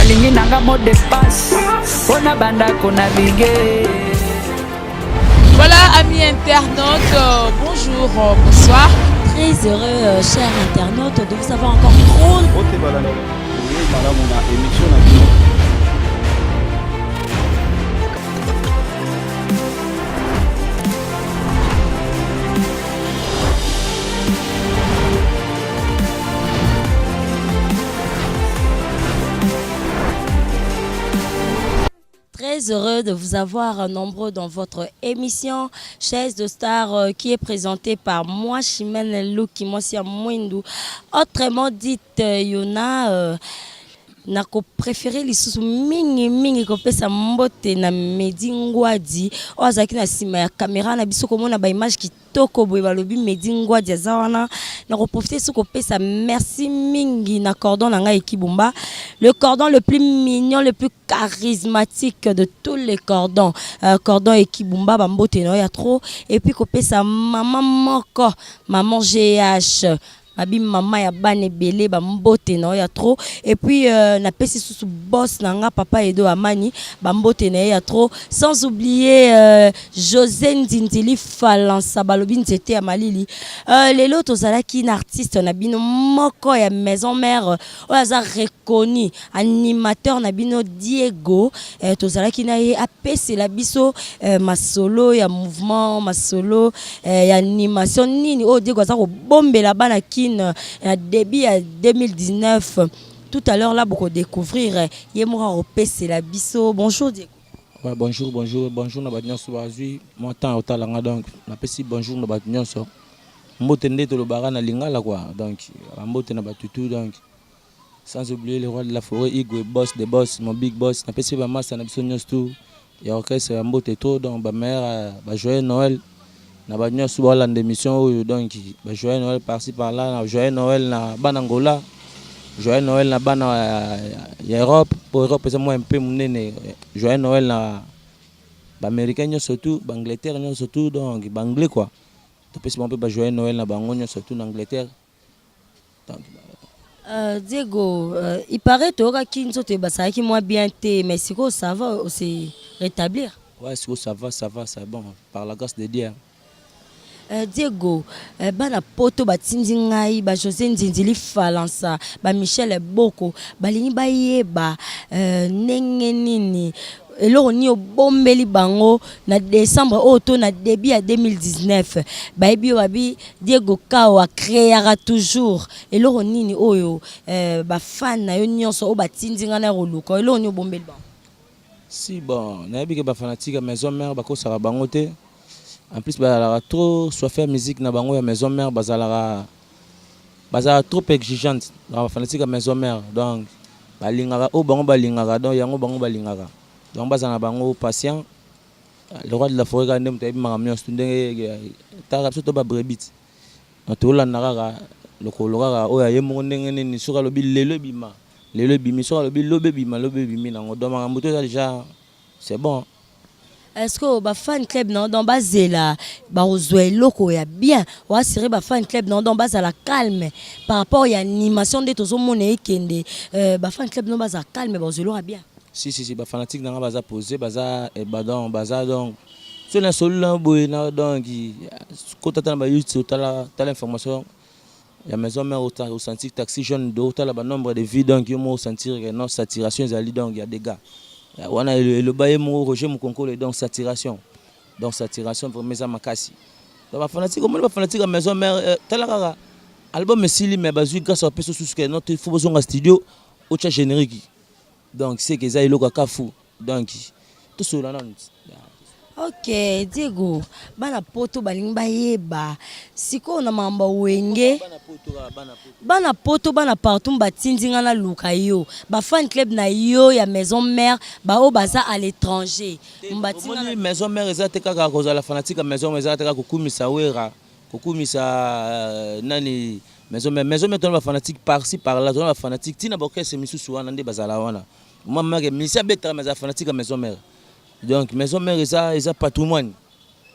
balingi nanga mot de passe pona banda kona bige. Voilà, amis internautes, bonjour, bonsoir. Très heureux, chers internautes, de vous avoir encore trop. Très heureux de vous avoir nombreux dans votre émission Chaise de Star qui est présentée par moi, Chimène Luki Mosia Mwindu. Autrement dit, Yona, nako préféré lisusu mingi kopesa mbote na Medi Ngwadi ozaki na sima ya caméra na biso komona ba image kitoko boye balobi Medi Ngwadi azawana nako profiter su kopesa merci mingi na cordon na ngai Ekibumba, le cordon le plus mignon, le plus charismatique de tous les cordons, cordon Ekibumba ba mbote no ya trop, et puis kopesa maman moko, maman GH Abi maman ya bane belé ba mbote na ya trop, et puis na pesi sous boss nanga papa Edo Amani ba mbote na ya trop, sans oublier José Ndindili Falansa balobi nzete ya malili. Lelo tozalaki na artiste na bino moko ya maison mère oza reconnu animateur na bino Diego, tozalaki na ye apesi la biso masolo ya mouvement, masolo ya animation nini o Diego za ko bombela bana ki début à 2019. Tout à l'heure là beaucoup découvrir Yemora Opé la biso. Bonjour Diego. Ouais, bonjour na badnyo so bazui mon temps au talanga donc na pesi bonjour na badnyo so mbotende to le bara na lingala quoi, donc mbote na batutu, donc sans oublier le roi de la forêt Igwe boss des boss, mon big boss na pesi ba massa na biso nyos tout ya orchestre mbote to, donc ba mère ba joyeux Noël na badnyo so wala d'émission, donc ba joyeux Noël par-ci par-là, joyeux Noël na banangola, joyeux Noël na bana Europe, pour Europe c'est moi un peu munene, joyeux Noël na ba américain surtout, ba Angleterre surtout, donc ba anglais quoi. Tu peux un peu ba joyeux Noël na ba anglais surtout en Angleterre. Donc Diego, il paraît que Kinzo te basa qui moi bien té, mais si ça va aussi rétablir. Ouais, si ça va, c'est bon par la grâce de Dieu. Diego, bana poto batindi ngai ba José Ndindili Falansa ba Michel Boko balingi ba yeba ndenge nini eloko ni obombeli bango na décembre auto na début à 2019 bayebi babi Diego Kao a créera toujours eloko nini oyo ba fan na yo nyonso o batindi nga na roluka eloko ni obombeli bango. Si bon nayebi ke ba fanatique maison mère ba ko sara bango te. En plus, bah, trop soit faire musique na bango ya maison mère, bazala trop exigeante. La fanatique à maison mère, donc balingara o bango balingara, donc yango bango balingara. Donc bazana bango patient. Le roi de la forêt quand même tabi maramio stundenge ta surtout ba brebit. Donc to la nara le kolora o ya yemo ndenge ni suka lobi lelo bimi suka lobi lobe bimi na ngodo marambo to déjà c'est bon. Est-ce que ba fan club non dans bazela ba ozwe loko ya bien wa sire ba fan club non dans bazala calme par rapport à animation de tozo mone ekende ba fan club non bazala calme ba ozelo ya bien. Si ba fanatique na baza poser baza badon baza donc sur la solo boy na donc kota tana ba YouTube tala information ya maison mère au sentir taxi jeune de tala ba nombre de vies donc yo mo sentir que non saturation zali donc il y a des gars. On a le bail mon Roger mon concours donc saturation vraiment ça makasi donc ba fanatique comme ba fanatique à maison mère talaka album mesili mais bazui grâce à peso sous que notre faut besoin en studio au chat générique donc c'est que ça il loka kafu donc tout cela non. Ok Diego bana poto balingi bayeba siko na mamba wenge bana poto bana partout batindi nga na luka yo ba fan club na yo ya maison mère ba o baza à l'étranger mbatinga na maison mère ezate kaka koza la fanatique maison mère ezate kaka kokumisa wera kokumisa nani maison mère ton ba fanatique par-ci par-là ton ba fanatique tina boke se misusu wana nde bazala wana mama ke misia betra mais fanatique maison mère. Donc maison mère ça patrimoine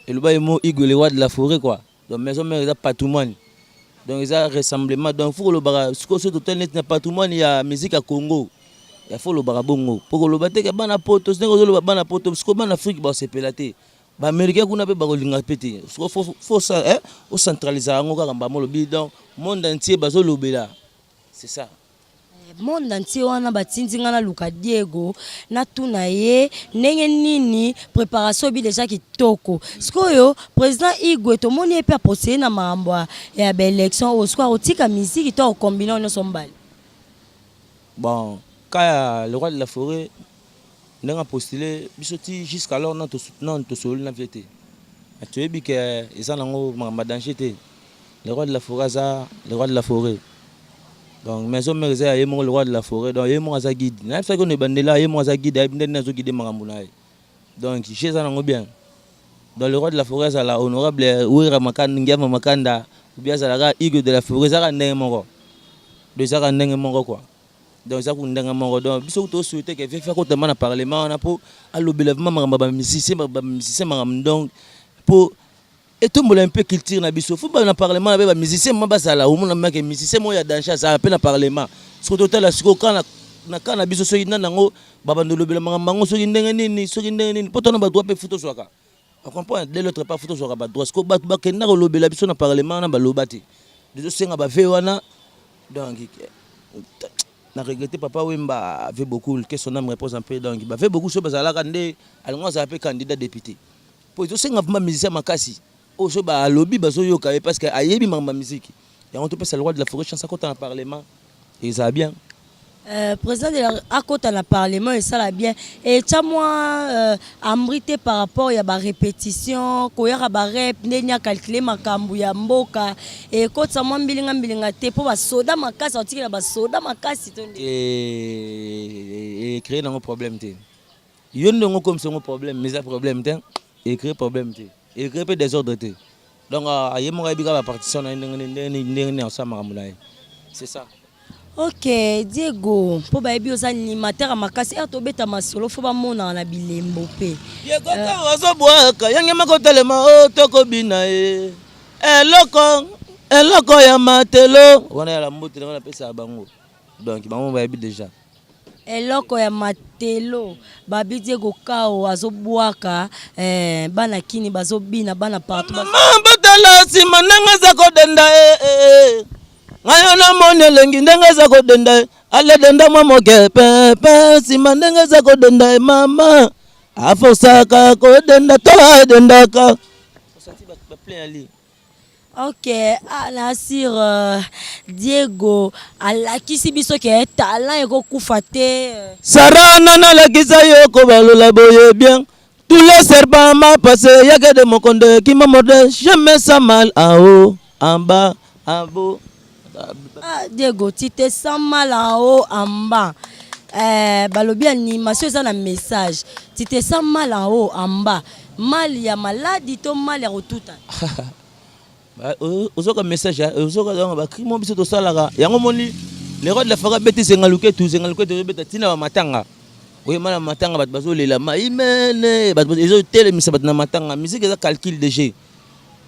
et le bail mot Igwe le roi de la forêt quoi, donc maison mère ça patrimoine donc ça rassemblement donc faut le bara ce que ce total net patrimoine il y a musique à Congo il faut le barabongo pour le battre que bana poto c'est que le bana poto parce que bana Afrique ba se pelater ba américain kuna pe ba kolinga pété faut ça hein au centraliser ngo ka ngamba mo donc monde entier bazo lobela c'est ça monde entier wana batindinga na luka Diego na tuna ye ndenge nini préparation bi déjà kitoko sikoyo président Igwe to moni pe aposé na mambo ya ba élection au soir otika musique to combiner no sombali bon quand le roi de la forêt n'a postulé bisoti jusqu'alors non to solo na vérité tu es bi que ils en ont ma danger le roi de la forêt ça le roi de la forêt donc maison merza ye mo le roi de la forêt donc ye mo za guide na fait que ne bandela ye mo za guide ay binde na zo guide makamuna donc chez ça ngo bien dans le roi de la forêt ça la honorable ouira makanda ngema makanda bien ça la Igwe de la forêt ça ndenge mongo de ça ndenge mongo quoi donc ça ku ndenge mongo donc biso to souhaiter que fait ko tellement na parlement na pour alobelevement makamba musicien makam donc pour et tout le monde un peu culture na biso faut pas na parlement avec ba musicien mamba sala au monde mec musicien mo ya danser ça appelle na parlement ce total la siko kana biso so ina nango baba ndolobela mango so ndenge nini poto ba droit pe photo soka on comprend de l'autre pas photo soka ba droit ce ko ba kena ko lobela biso na parlement na ba lobati de senga ba fe wana donc na regretter papa Wemba avait beaucoup que son âme repose un peu donc ba fait beaucoup so ba sala kande alonga ça appelle candidat député pour so senga ma musicien makasi au so ba lobby ba so yoka parce que ayebi mamba musique et on te passe le roi de la forêt chanson quand on parlement et ça bien président de la côté na parlement et ça la bien et tcha moi ambrité par rapport ya ba répétition ko ya ba rep ndenya calculer makambu ya mboka et ko tsa moi mbilinga te po ba soda makasi otikela ba soda makasi tonde et créer un problème te yondo ngo comme c'est un problème mais un problème te et créer problème te et créer peu désordre te donc aye mo ga bi ka ba partition na ndenge ensemble makamuna c'est ça. Ok, Diego, pour baby aux animateurs makasi to beta masolo faut ba mona na bilembo pe. Diego ka wazo boaka yange makotelema o tokobina eloko ya matelo wana ya la mbote na pesa bango donc bango baby déjà eloko ya matelo babi Diego kao azoboaka bana kini bazobina bana partout batala sima nanga za kodenda ngayo na mone lengi ndenge za kodenda ale denda mwa moke pepe sima ndenge za kodenda mama afosaka kodenda to dendaka osati ba plein ali. Ok, Nasir Diego alakisi biso ke talent eko kufa te sarana na lakisa yo ko balola boye bien tous les serpents m'a passé yaka de mon conde qui m'a mordé jamais ça mal en haut en bas en haut. Diego, tu te sens mal en haut, en bas. Balobi animation, ça un message. Tu te sens mal en haut, en bas. Mal, il y a maladie, ton mal, il y a tout. Ozoka message, ozoka donc ba krimo biso to sala ya ngomoni le roi de la forêt beti sengaluke tu beta tina ba matanga. Oui mala matanga bat bazo lela ma imene bat ezo tele misa bat na matanga musique za calcul de jeu.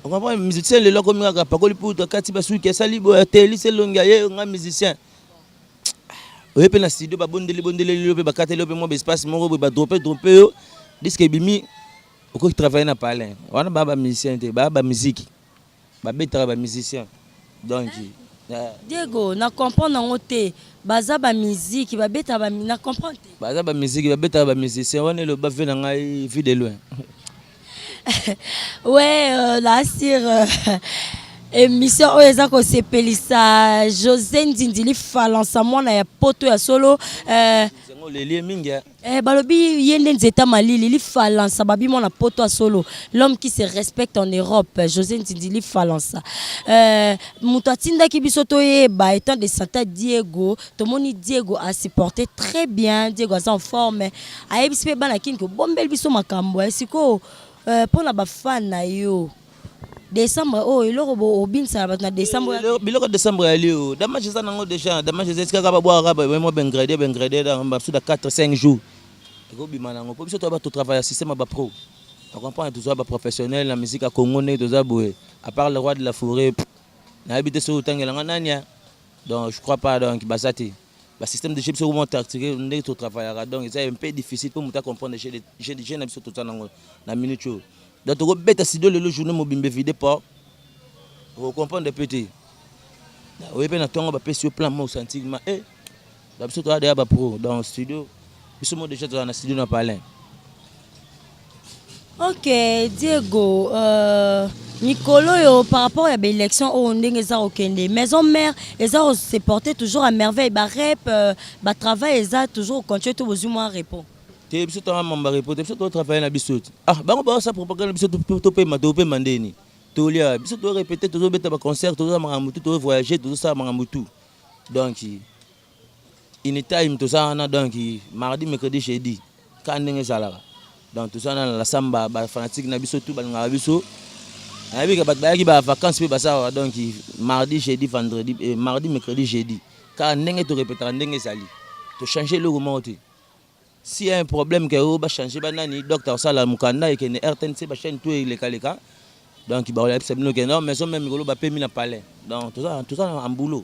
On comprend musicien le loko minga ka pakoli pour kati basu ke sali bo teli se longa ye nga musicien. Oui pe na studio ba bondeli lo pe ba kateli lo pe mo espace mo ba dropper yo disque bimi oko travailler na palin. Wana ba musicien te ba musique. Ba betra ba musicien. Donc Diego na comprendre ngote baza ba musique ba beta ba na comprendre te. Baza ba musique ba beta ba musicien wana le ba ve na ngai vu de loin. Ouais, Nasir émission oeza ko sepelisa José Ndindili falansa mwana ya poto ya solo lelie mingi balobi yende nzeta malili li falansa babi mwana poto ya solo l'homme qui se respecte en Europe José Ndindili falansa muto atindaki biso toyeba étant de Santa Diego tomoni Diego a supporté très bien Diego a en forme ayebisi pe bana kini ko bombel biso makambo siko pour ba fan na yo décembre iloko bo obinsa na décembre biloko décembre ali damage ça nango déjà damage eska ka ba boire ba mo bengradé dans sous 4-5 jours ko bima nango po biso to ba to travailler système ba pro on comprend tout ça ba professionnel la musique à Congo né to za boé à part le roi de la forêt na habité sur tangela nania donc je crois pas donc basati Le système de jeu, c'est comment tactiquer, on est au travail. Donc, c'est un peu difficile pour nous comprendre les jeunes qui sont tout le temps dans la minute. Donc, on bête à Sido le journée mobile vidé pas. On comprend des petits. Oui, bien, on va sur plan mon sentiment. Eh, d'habitude, on a pro dans le studio. Ils sont déjà dans le studio, on parle. Ok, Diego, Nicolo, par rapport à l'élection, on est des maison mère, ils ont se porté toujours à merveille. Bah rep, bah travail, ils ont toujours continué tout aux humains répond. Tu es tout un membre répond, tu es tout travailler na bisou. Ah, bah on va ça propagande bisou tout payer mandeni. Tout lia, bisou tout répéter toujours bête ba concert, toujours mangamutu, toujours voyager, toujours ça mangamutu. Donc anytime tout ça na donc mardi mercredi jeudi quand ndenge salara. Donc tout ça na la samba ba fanatique na biso tout ba ngala biso. Na bi ka ba ki ba vacances pe ba ça donc mardi jeudi vendredi mardi mercredi jeudi. Quand ndenge to répéter ndenge sali. To changer le moment. S'il y a un problème que vous changer banani docteur Sala Mukanda et que ne RTNC ba chaîne tout les kaleka. Donc ba la c'est que non mais son même golo ba pe mi na palais. Donc tout ça en boulot.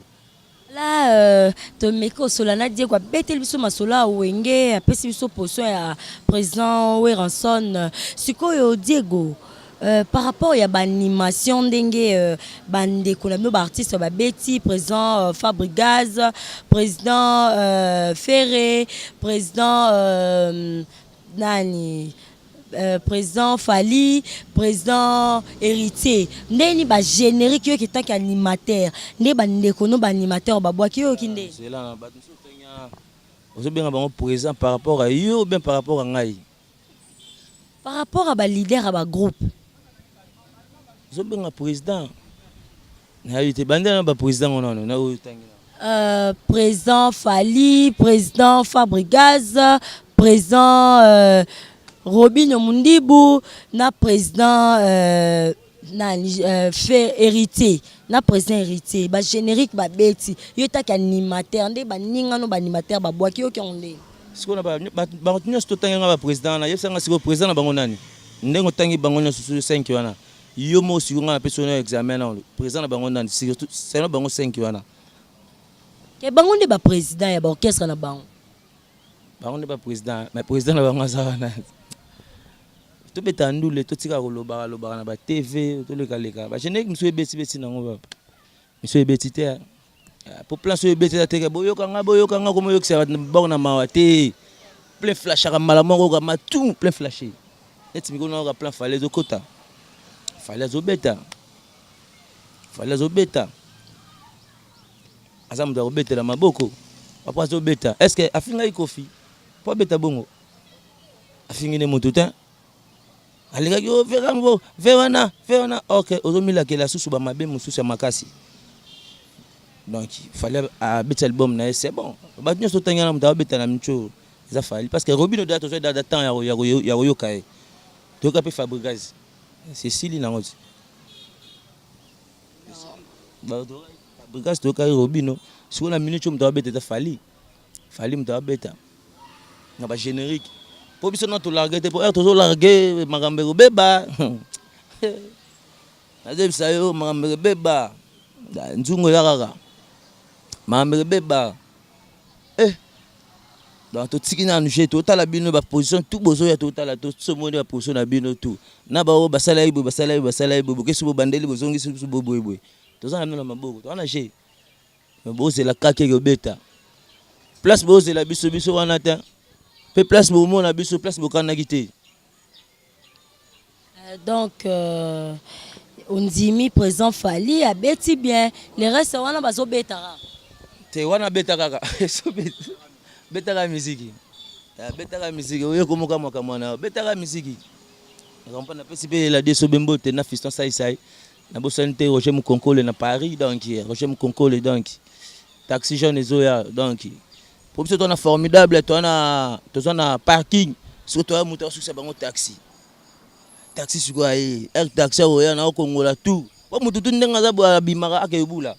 Là, Tomeko Solana dit quoi bête biso masola wenge apesi biso position ya président Weranson sikoyo Diego par rapport à l'animation d'enge bande kolami ba artiste ba beti président Fabregas président Ferré président nani président Fali, président héritier. Neni ba générique qui est animateur. Ne ba nekono ba animateur ba boaki yo kinde. C'est là ba nous tenya. Vous bien ba président par rapport à yo bien par rapport à ngai. Par rapport à ba leader à ba groupe. Vous bien président. Na yité bande ba président non na o tenya. Président Fali, président Fabregas, président Robin Mundibu, na président héritier, na président héritier, ba générique ba beti, yo ta animateur, ndé ba ninga no ba animateur ba boaki yo ki onde. Siko na ba nyos to tanga ba président na yesa nga siko président na bango nani. Ndengo tangi bango nyos sur 5 wana. Yo mo siko nga personnel examen na président na bango nani surtout c'est na bango 5 wana. Ke bango ndé ba président ya ba orchestre na bango. Bango ndé ba président, mais président na bango za wana. Tout betandule tout tika koloba na ba TV tout le kaleka ba jenek monsieur beti nango ba monsieur beti te pour plan sur beti te ke boyo kanga comme yo kisa ba na mawate plein flash ka mala mongo ka matu plein flasher net mi ko na ka plan fallait okota fallait obeta azamu da obeta la maboko après obeta est-ce que afinga ikofi pas beta bongo afingine motutin Alega yo verana OK ozomila ke la susu ba mabe mususu ya makasi. Donc il fallait à bête album na c'est bon. Ba nyo sotanya na mta beta na mcho za fali parce que Robino da to da temps ya yo kai. To ka pe Fabregas. C'est Sili na ngoti. Ba do Fabregas to ka Robino sur la minute mta beta fali. Fali mta beta. Na ba générique. Pour biso na to larguer te pour to larguer magambero beba azeb sayo magambero beba nzungo ya kaka magambero beba donc to tikina nuje to tala bino ba position tout bozo ya to tala to somoni ba position na bino tout na ba o basala ibo ke subo bandeli bozongi subo boyeboy to za na maboko to na je mais bozo la kake yo beta place bozo la biso wana ta pe place moment na biso place bokana kité. Donc on dit mi présent Fali a beti bien les restes wana bazo betara. Te wana beta kaka. Beta la musique. Beta la musique oyo komoka moka mwana. Beta la musique. On na pesi pe la deso bembo te na fiston sai. Na bosante Roger Mukonkole na Paris donc Roger Mukonkole donc taxi jaune ezoya donc pour ça, on a formidable, on a parking, surtout on a sur bango taxi. Taxi sur quoi air taxi on a au Congo là tout. On mutu ndenga za bo bimara akebula.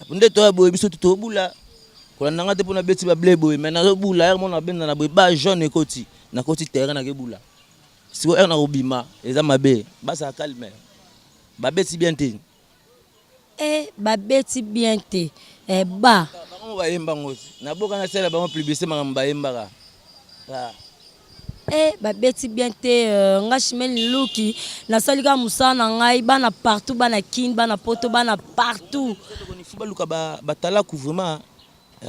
Punde to bo biso to bula. Ko nanga te pona beti ba blebo mais na bula air mon na benda na ba jaune ekoti. Na koti terrain na kebula. Si air na obima, eza mabe, ba sa calme. Ba beti bien te. Ba beti bien te. Ba bango bayemba ngosi naboka na sala bango publicité makambo bayembaka babeti bien te nga Chimène Luki nasalika musala na ngai bana partout bana kin bana poto bana partout baluka batalaku vraiment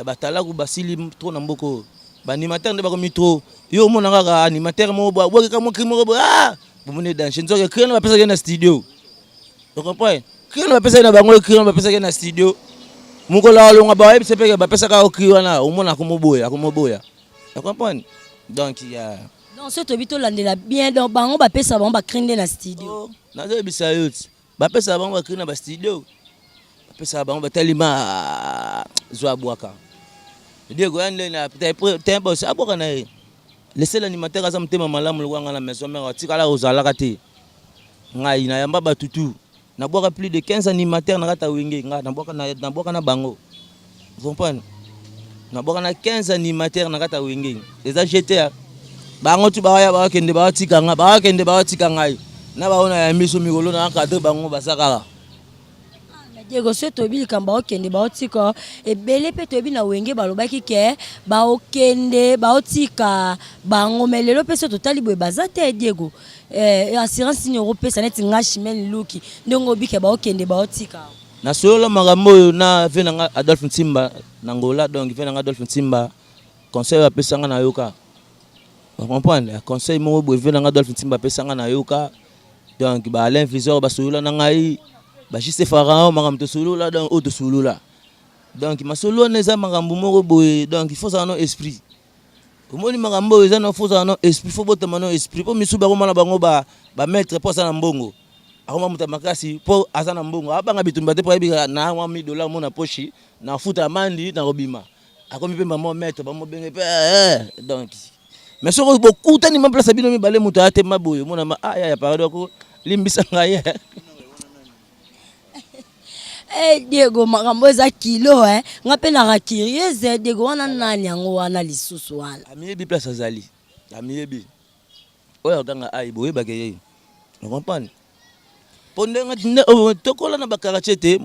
batalaku basili trop na mboko banimateur nde bakomi trop yo omona kaka animateur moko bwakeka mo crime moko bomone danger nzoka crime bapesaki na studio tu comprends crime bapesaki na bango crime bapesaki na studio mukola walonga bayebisa peke bapesaka okri wana omona akomoboya tu comprends donc ya donc ce tobi to landela bien donc bango bapesa bango bakrinde na studio nazobisa yo bapesa bango bakrinde na ba studio bapesa bango batalima zwa bwaka Diego yande na tempo sa boka na ye laisser l'animateur aza mutema malamu lokanga na maison mère tikala ozalaka te ngai na yamba batutu na boka plus de 15 animateurs na kata wenge nga na boka na bango vous comprenez na boka na 15 animateurs na kata wenge eza GTA bango tu baya ba kende ba tika ngai na baona ya miso mikolo na cadre bango basakala Diego so tobi likamba okende baotika ebele pe tobi na wenge balobaki ke baokende baotika bango melelo pe so totali boye bazate Diego assurance ni européenne neti nga Chimène Luki ndongo bike baokende baotika na solo magambo na venanga Adolphe Ntimba na Ngola donc venanga Adolphe Ntimba conseil a pesanga na yoka vous comprenez conseil mo boye venanga Adolphe Ntimba pesanga na yoka donc ba Alain Viseur ba solo na ngai ba juste pharaon makamto solo là donc auto solo là donc ma solo neza makambo moko boye donc il faut ça no esprit omoni makambo eza no faut ça no esprit faut botama no esprit po misuba ko mana bango ba mettre pour ça na mbongo akoma muta makasi po asa na mbongo abanga bitumba te po ebika na $1,000 mo na pochi na futa mandi na robima akomi pe maman mettre ba mo benge pe donc mais so ko kuta ni ma place bino mi bale muta ate maboyo mona ma ya parado ko limbisa ngai Diego makambo eza kilo nga pe na curieuse Diego wana nani yango wana lisusu wana amiyebi place azali amiyebi oyo kanga ai boye bakeye vous comprenez pondenga tokola na bakarachete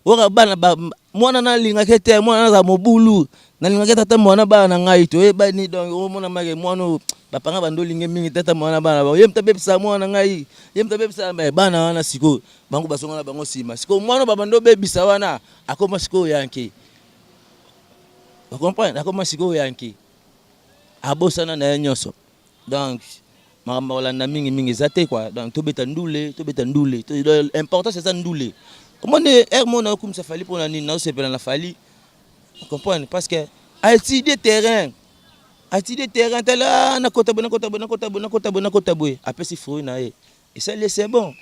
ora bana mwana na linga kete mwana za mobulu na linga kete tata mwana bana ngai to ebani donc omona mage mwana bapanga bando linge mingi tata mwana bana ba yemta bebisa mwana ngai yemta bebisa bana wana siko bango basonga na bango sima siko mwana babando bebisa wana akoma siko yanke vous comprenez akoma siko yanke abosana na nyoso donc mama olanda mingi zate quoi donc tobeta ndule important c'est ça ndule comment hermona comme ça fallait pour la nini na sepela na fali vous comprenez parce que Haïti des terrains tala na kota boy après si fruit na et ça c'est bon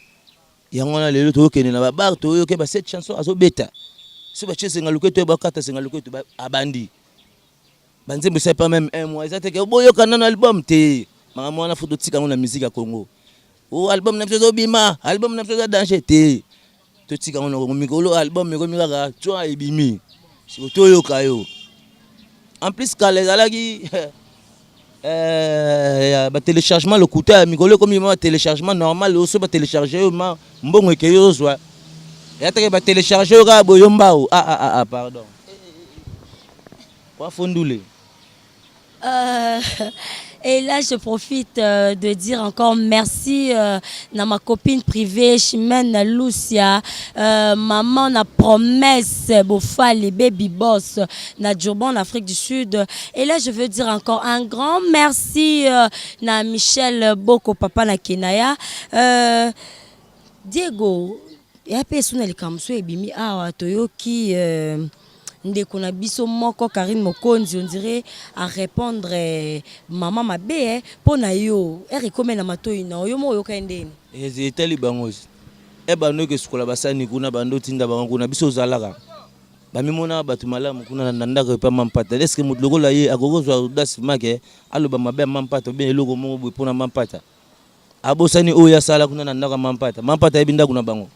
yango na lelo to kene na ba bar to yo ke ba cette chanson azo beta so ba chese ngaluke to ba kata ngaluke to abandi banzembo c'est pas même un mois ça te ke boyo kana na album te mama wana foto tika ngona musique ya Congo o album na pso bima album na pso danger te to tika ngona ko mikolo album me ko mikaka twa ebimi si to yo kayo en plus kale zalaki ba téléchargement le coûtait mikolo comme il téléchargement normal aussi ba télécharger ma mbongo ke yo zwa ya te ba télécharger ka boyomba pardon kwa fondule. Et là, je profite de dire encore merci à ma copine privée, Chimène Lucia, maman na promesse, Bofali, baby boss, na Djourban en Afrique du Sud. Et là, je veux dire encore un grand merci na Michel Boko, papa na Kenaya. Diego, il y a personne qui a bimi awa toyoki. Ndeko na biso moko Karine Mokonzi on dirait à répondre maman mabe pona yo erikome na matoi na yo mo yo kaendeni eziteli bangozi bano ke skola basani kuna bando tinda bango kuna biso zalaka bamimona batu malamu kuna na ndako pa mampata est-ce que mutloko la ye akokozwa das make aloba mabe mampata bien eloko mo bo pona mampata abosani oya sala kuna na ndako mampata ebinda kuna bango.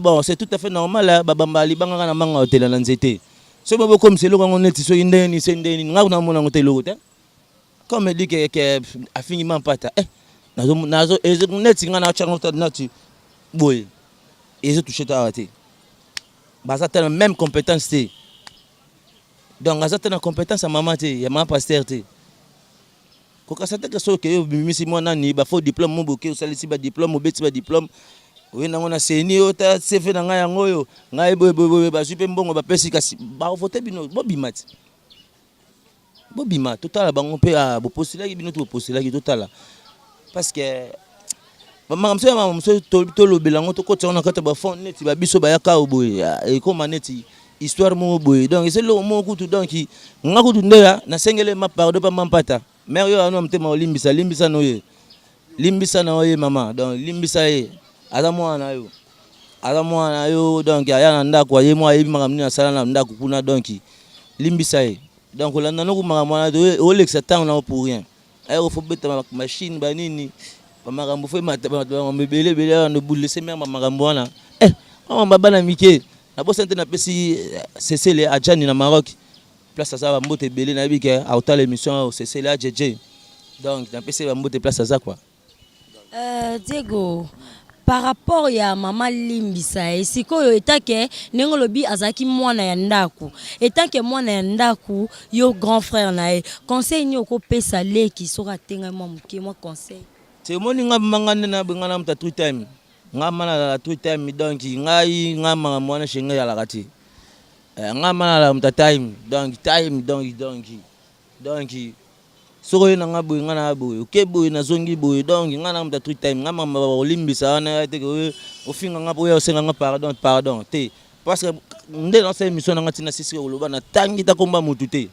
Bon, c'est tout à fait normal. Babambali banga na manga hotel na nzete. So bobo comme c'est logo neti so indeni sendeni nga na mona hotel logo. Comme dit que afiniment pata. Nazo ezo neti nga na chango nati boy. Ezo toucher ta ate. Baza tellement même compétence té. donc aza te na compétence ya mama te ya mama pasteur te kokasa te ke soki obimisi mwana nani bafo diplôme mo boke osalisi badiplôme obeti badiplôme oye nango na seni oyo ta cv na ngai yango oyo ngai boyeboyeboye bazwi mpe mbongo bapesi kasi baovote bino bobima ti bobima totala bango mpe bopostelaki bino to bopostelaki totala parce que bamakamso ya mamamoso tolobela yango tokota yango na kati ya bafond neti babiso bayaka o boye ekoma neti histoire moko boye donc ese loko moko kutu donc nga kutu ndeya nasengele ma pardon pa mampata mère yo ano mtema olimbisa limbisa no ye limbisa na oye mama donc limbisa ye aza mwana yo donc aya na ndako aye mwa ayebi makambo nini asala na ndako kuna donc limbisa ye donc olanda noko makambo wana olekisa ntango na pour rien aye ofo beta machine banini bamakambo fo mebelebele wana bulese mère bamakambo wana mama bana mike na bosa nte napesi Cecile Adjani na Maroc place aza bambote ebele nayebi ke aotala émission Cecile Adjj donc napesi bambote place aza quoi. Diego, par rapport ya mama limbisa sikoyo etake ndenge lobi azaki mwana ya ndaku etake mwana ya ndaku yo grand frère na ye conseil ni okopesa leki soka tenga mwa muke mwa conseil c'est moni nga mangane na bengana mta 3 time nga mana la 3 time donc ngai nga manga mwana shenga ya lakati nga mana la mta time donc soko ye nanga boye nga na boye oke boye na zongi boye donc nga na mta 3 time nga mama olimbisa wana te ko ofinga nga boye osenga nga pardon te parce que nde na sa émission nga tina sisi ko loba na tangi ta komba mutu te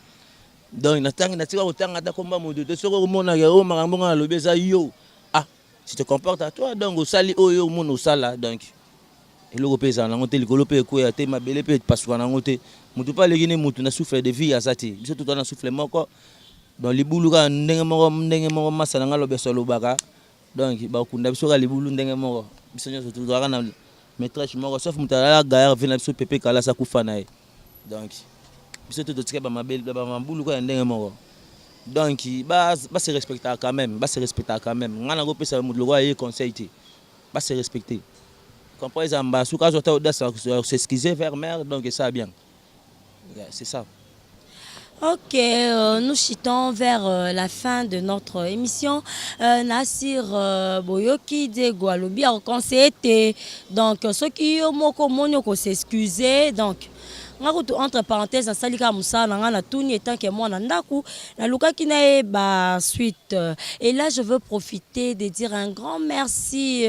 donc na tangi na tika ko tanga ta komba mutu te soko mona ya o makambo nga lobeza yo si te comportes à toi donc au sali oyo mon au sala donc et le repesa na ngote likolo pe ko ya te mabele pe pasuka na ngote mutu pa legine mutu na souffle de vie azati biso tout na souffle moko donc libulu ka ndenge moko masana ngalo beso lobaka donc ba kunda biso ka libulu ndenge moko biso nyo tout na maîtresse moko sauf mutala gaire vina biso pepe kala sa kufa na ye donc biso tout tika ba mabele ba mambulu ka ndenge moko donc se respecter quand même ngana go pesa mu logo aye conseil ti se respecter comprenez amba souka zota audace s'excuser vers mère donc ça bien c'est ça. Ok, nous chutons vers la fin de notre émission. Nassir Boyoki de Gualobi a conseillé donc ceux qui ont moko s'excuser donc entre parenthèses salika musala ngana tuni etant que moi nandaku na luka kinae ba suite et là je veux profiter de dire un grand merci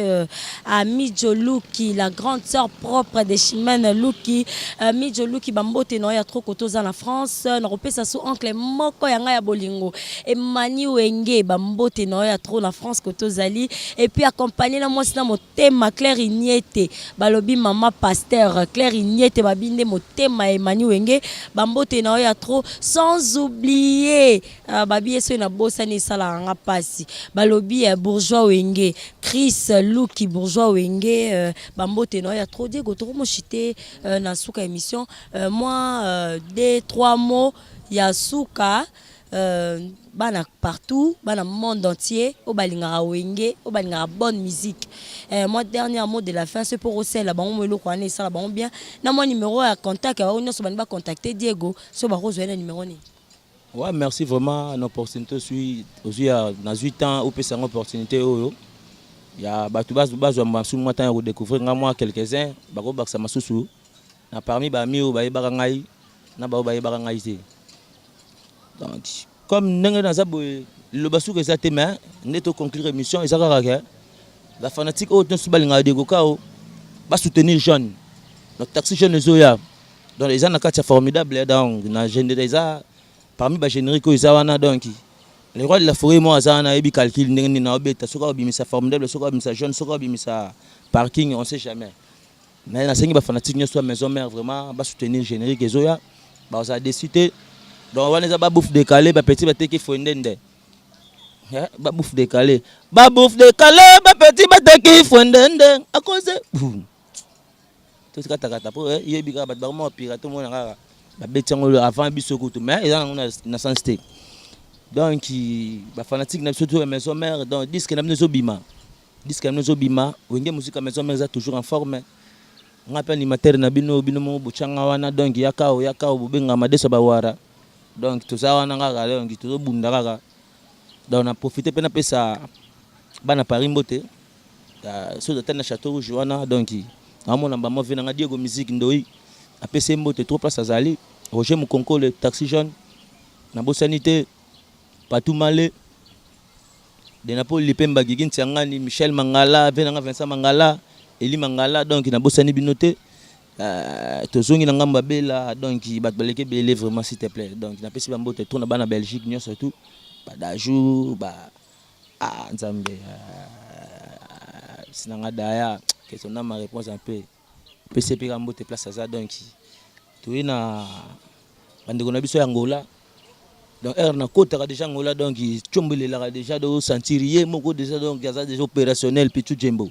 à Midjoluki la grande sœur propre de Chimène Luki Midjoluki bambote no ya trop kotoza na France na repesa so oncle moko yanga ya bolingo et Mani Wenge bambote no ya trop na France kotozali et puis accompagner la moi sina motema Claire Ignete balobi mama pasteur Claire Ignete babinde motema Mani Wenge bambote na ya trop sans oublier babi eso na bossa ni sala nga pasi balobi bourgeois Wenge Chris Luki bourgeois Wenge bambote na ya trop Diego trop mo chité na suka émission moi 2-3 mots ya suka bana partout bana monde entier au balingara Wenge au balingara bonne musique moi dernier mot de la fin c'est pour aussi là bon melo ko ça là bon bien na mon numéro à contact on se va contacter Diego so ba rejoindre le numéro ni ouais merci vraiment une opportunité aussi na 8 ans ou pesa une opportunité oyo ya batu bazo masu moi temps redécouvrir moi quelques-uns ba ko baksa masusu na parmi ba mi o ba yebaka ngai na ba yebaka ngai te donc comme ndenge na zaboye le basu que ça te main neto conclure émission ezaka kaka la fanatique autant subalinga de gokao ba soutenir jeune notre taxi jeune zoya dans les ans na formidable donc na jeune déjà parmi ba générique ozawana donc les rois de la forêt moi azana ebi calcul ndenge na obeta soka obimisa formidable soka obimisa jeune soka obimisa parking on sait jamais mais na sengi ba fanatique nyoso maison mère vraiment ba soutenir générique zoya ba za décider donc on va pas bouffe décalé ba petit ba teki fondende ba bouffe décalé ba petit ba teki fondende à cause tout ça kata pour yebi ka ba mo pirate mo na ba betango avant biso kutu mais ils ont na sensité donc ba fanatique na surtout maison mère donc disque na mezo bima wenge musique maison mère toujours en forme on appelle animateur na bino mo buchanga wana donc yakao bubenga madeso ba wara donc tout ça on a kaka donc tout bunda kaka donc on a profité pe na pesa bana Paris mbote sur le terrain château rouge wana donc amona bamo vena nga Diego musique ndoi apesa mbote trop place azali Roger Mukonko le taxi jaune na bosanité Patou Malé de Napoli Lipemba Gigin Tiangani Michel Mangala venanga Vincent Mangala Eli Mangala donc na bosani binoté tozongi na ngamba bela donc bat baleke belé vraiment s'il te plaît donc na pesi bambote tourna bana Belgique nyo surtout ba dajou ba nzambe sinanga daya que son ma réponse un peu pesi pe kambote place ça donc toina bandeko na biso ya Angola donc na côté déjà Angola donc tchombelela déjà de sentir yé moko déjà donc gaza déjà opérationnel Pichu Jembo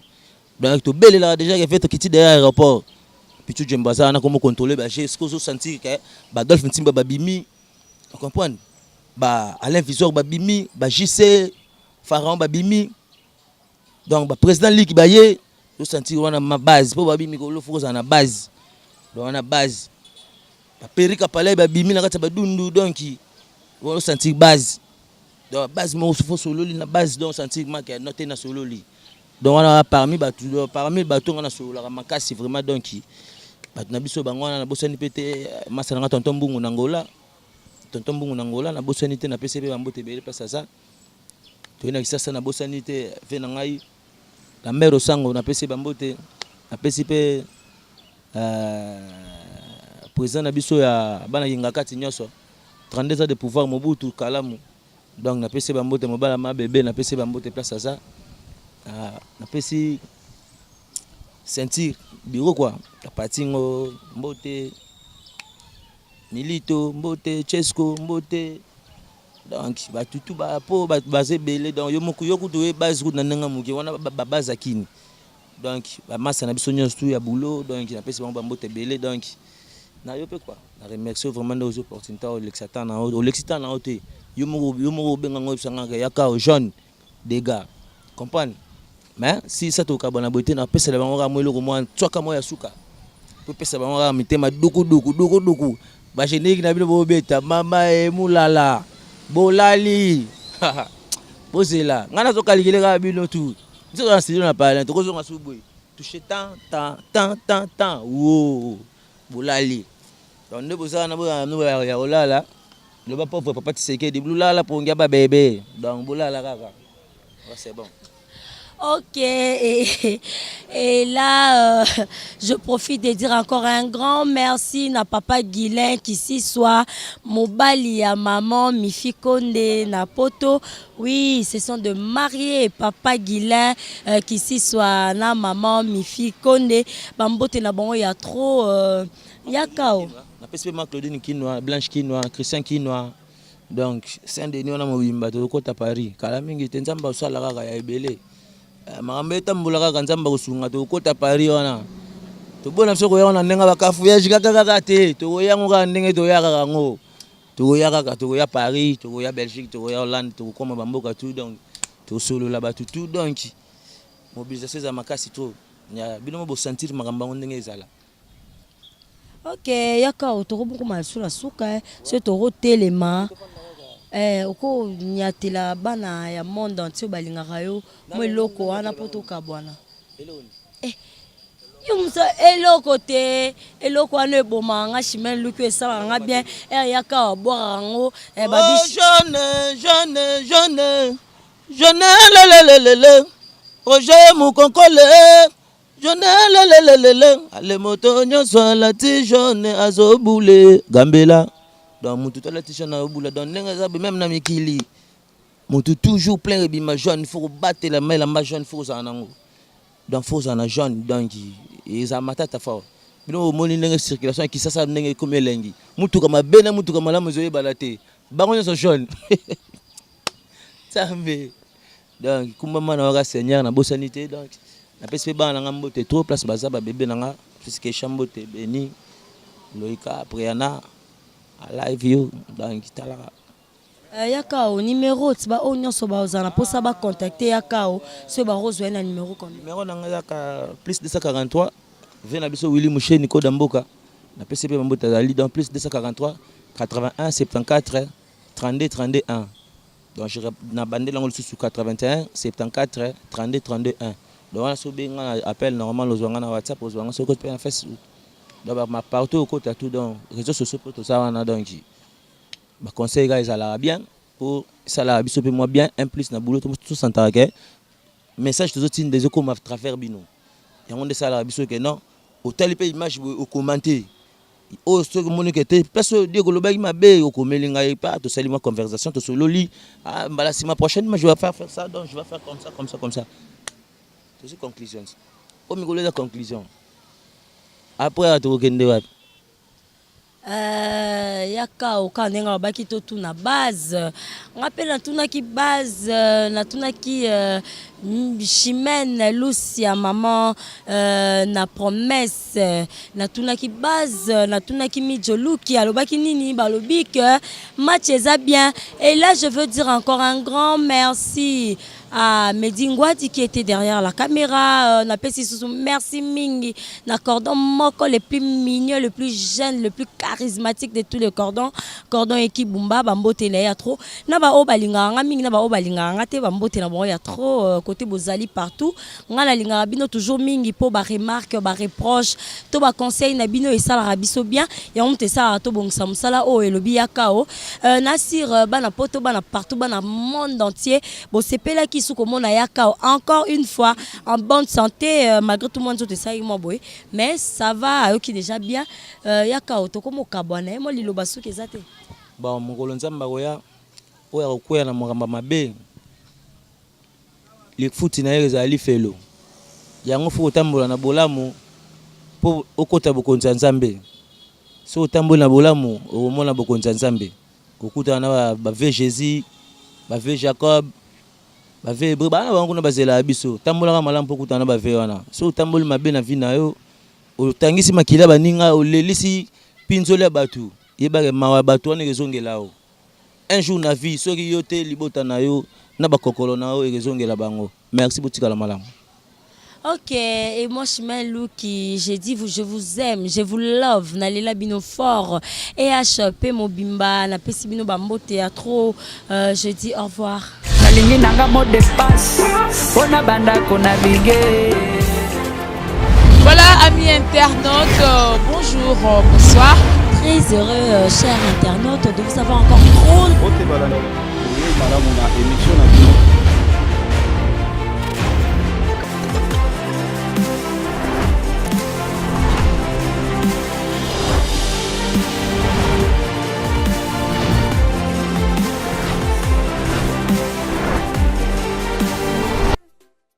donc to belela déjà que fait kiti derrière l'aéroport Pichu Jembo ça na comment contrôler ba j'ai ce que je sentir que ba Dolph Ntimba babimi vous comprenez ba Alain Visor babimi ba JC Pharaon babimi donc ba président Ligue baye je sentir wana ma base pour babimi ko lo faut na base donc on a base ba Perika Palais babimi na kata badundu donc on sentir base donc base mo faut solo na base donc sentir que noté na solo li donc on a parmi bateau on a solo la makasi vraiment donc na biso bango na bosani pété masana tonton Mbungu Angola na bosani té na PCB bambote belé place ça to ina kisasa na bosani té fe na ngai la mère au sango na PCB bambote na PCB président na biso ya bana ngakati nyoso 32 ans de pouvoir Mobutu Kalamu donc na pesi bambote mobala ma bébé na pesi bambote place ça na pesi sentir bureau quoi la patingo mbote Milito mbote Chesco mbote donc ba tutu ba po ba basé belé donc yo moku yoku to base ko na nanga muki wana ba base akini donc ba massa na biso nyos tout ya boulot donc na pesi bambote belé donc na yo pe quoi na remercie vraiment nos opportunités au l'excitant na oté yo mo benga ngo bisanga yaka au jaune des gars comprendre mais si ça to ka bona boté na pesa la bango ka mwelo ko mwa tsoka mo ya suka po pesa bango ka mitema duku ba générique na bino bo beta mama e mulala bolali bozela ngana zo kalikele ka bino tout biso na studio na parler to ko zo ngasu boy toucher tant wo bolali donc ne boza na bo ya olala le ba pauvre papa Tshisekedi di bulala pour ngia ba bébé donc bolala kaka c'est bon. Ok, et là, je profite de dire encore un grand merci à papa Guilain qui s'y soit, Mobali à maman, Mifi Konde, Napoto. Oui, ce sont de mariés, papa Guilain qui s'y soit, na maman, Mifi Konde. Bambote na bon, il y a trop, yakao. Na PSP Claudine Kinoa, Blanche Kinoa, Christian Kinoa. Donc, Saint-Denis, on a mobimba, to kota Paris. Kalamingi, tenzamba usala kaka ya ebele. Makambe tambulaka kanzamba kusunga to kota Paris wana to bona soko yana ndenga bakafuya jikaka te to yango ka ndenge to yaka kango to ya Paris to ya Belgique to ya Hollande to koma bamboka tout donc to solo la batu tout donc mobilisation za makasi to nya bino mo sentir makamba ndenge ezala. Ok, yaka otokobuku masula suka se to telema oko nyatela bana ya monde entier balingaka yo mo eloko wana poto kabwana yo musa eloko te eloko wana eboma nga chimene luku esala nga bien yaka boira ngo babish jeune le Roger Mukonkole jeune ale moto nyonso la ti jeune azobule gambela donc mutu to la ti jeune azobula donc nenga za même na mikili mutu toujours plein de ma jaune faut battre la main la jaune faut ça nango donc faut ça na jaune donc ils a matata fort bino moni nenga circulation qui ça nenga comme elengi mutu kama bena mutu kama la mozoye balate bango nyonso jaune tambe donc kumba mana waka seigneur na bosanité donc na PSP ba na ngambote trop place baza ba bébé nanga puisque chambote beni Loïka Priana I live you donc talaka yakao numéro tiba onyoso ba ozana posa ba contacter yakao se ba rozwe na numéro comme numéro nanga yaka plus 243 vient na biso Willy Mouché Nico Damboka na PSP Mambote ali dans plus 243 81 74 32 32 1. Donc je na bandé lango sous 81 74 32 32 1. Donc on a sobi appel normalement los wanga na WhatsApp os wanga soko pe na Facebook. Donc ma partout au côté tout dans réseaux sociaux pour tout ça on a donc ba conseil gars ça la bien pour ça la biso pe moi bien un plus na boulot tout s'entend que message tous autres des comme à travers bino. Et on de ça la biso que non au tel pe image au commenter. Oh ce que mon était parce que Diego Loba il m'a bé au komelinga et pas tout ça ma conversation tout solo lit ah la semaine prochaine moi je vais faire ça donc je vais faire comme ça. C'est une conclusion. Au milieu de la conclusion. Après, à tout le yaka okandenga baki to tuna base ngapela tuna ki base na tuna ki Chimène Lucia maman na promesse na tuna ki base na tuna ki Mijoluki alobaki nini balobi que match eza bien et là je veux dire encore un grand merci à Medingwadi qui était derrière la caméra, merci Mingi, na cordon moko le plus mignon, le plus jeune, le plus charismatique de tous les cordons, cordon équipe Bumba, Bambote na ya trop, na ba obalinga nga mingi na ba obalinga nga te Bambote na bon ya trop côté bozali partout, nga la linga bino toujours mingi po ba remarque, ba reproche, to ba conseil na bino et ça la rabiso bien, ya on te ça to bon samsala o elobi yakao, Nasir bana poto bana partout bana monde entier, bo sepela qui encore une fois en bonne santé malgré tout le monde mais ça va qui déjà bien yakao to comme kabwana mo liloba suki ezate bon mokolo nzamba oya oya kokwea na mokamba mabe le futi na ezali felo yango fu otambola na bolamu po okota bokonza nzambe so otambola na bolamu omona bokonza nzambe kokuta na ba ve Jésus ba ve Jacob bave bana bango na bazela biso tambola malamu pokutana bave wana so tamboli mabe na vina yo otangisi makila baninga olelisi pinzole ya batu yebake mawa batu wana ezongela o un jour na vie soki yo te libota na yo na bakokolo na yo ezongela bango merci botika la malamu. Ok, et moi Chimène Luki, j'ai dit je vous aime, je vous love, nalela bino fort, et HP Mobimba, na pesi bino bambo théâtre, je dis au revoir. Nalingi nanga mot de passe, ona banda kona bigé. Voilà, amis internautes, bonjour, bonsoir. Très heureux, chers internautes, de vous avoir encore trop.